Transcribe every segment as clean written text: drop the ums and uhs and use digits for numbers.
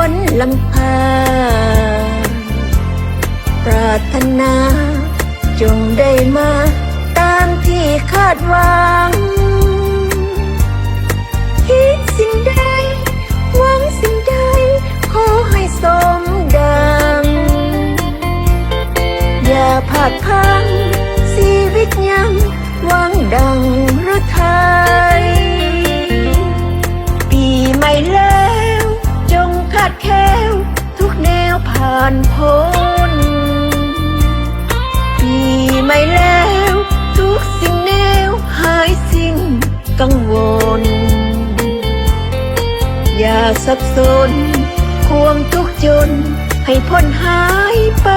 วันลำพางปรารถนาจงได้มาตามที่คาดหวังคิดสิ่งใดหวังสิ่งใดขอให้สมดังอย่าพลาดพลั้งชีวิตยังหวังดังหรือไทยปีใหม่แล้วจงคาดแคล้วทุกแนวผ่านพ้นปีใหม่แล้วทุกสิ่งแนวหายสิ้นกังวลอย่าสับสนความทุกข์จนให้พ้นหายไป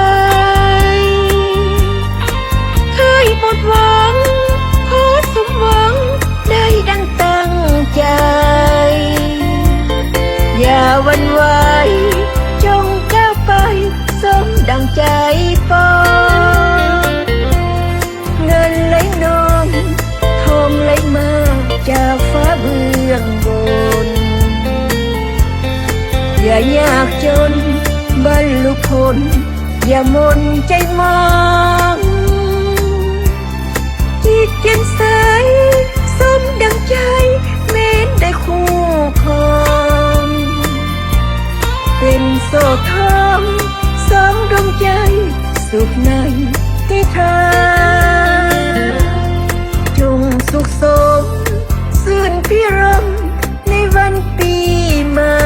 เคยหมดหวังขอสมหวังได้ดังตั้งใจอย่าหวั่นไหวจงก้าวไปสมดังใจปองเงินไหลนองทองไหลมาจากฟ้าเบื้องบนอย่ายากจนบรรลุผลอย่าหม่นใจมองจิตแจ่มใสสมดังใจแม้นได้คู่ครองเป็นโซ่ทองสองดวงใจสุขในที่เธอจงสุขสมสื่นพิรมในวันปีใหม่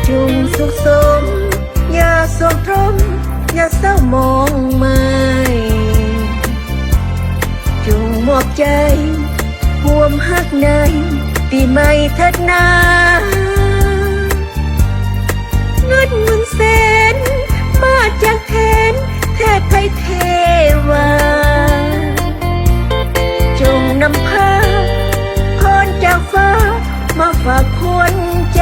จงสุขสมอย่าโศกตรมอย่าเศร้ามองไม่จงมอบใจห่วมหักในปีใหม่เถิดนาเงินหมื่นแสนมาจากแทนแทบไทยเทวาจงนำพาพรจากฟ้ามาฝากคนใจ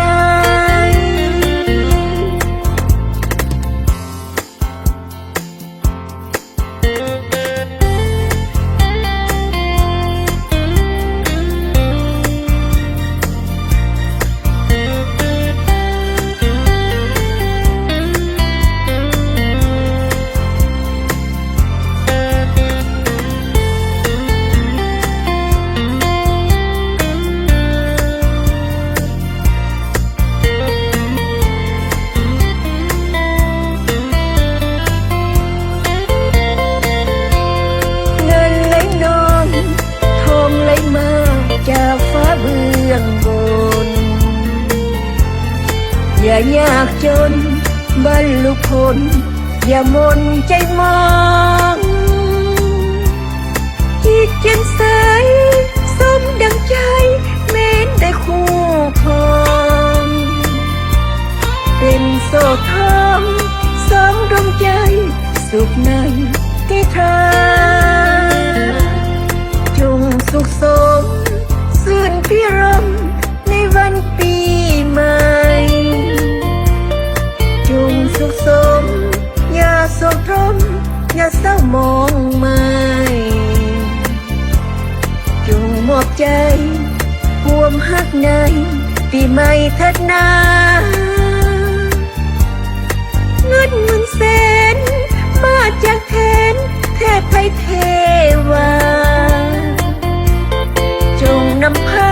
จากฟ้าเบื้องบนอย่ายากจนบรรลุผลอย่าหม่นใจมองจิตแจ่มใสสมดังใจแม้นได้คู่ครองเป็นโซ่ทองสองดวงใจสุขในที่เธอจงสุขสมสื่นพิรมในวันปีใหม่จงสุขสมอย่าโศกตรมอย่าเศร้ามองไม่จงมอบใจห่วมหักในปีใหม่เถิดนาเงินหมื่นแสนมาจากแทนแทบไทยเทวาจงนำพา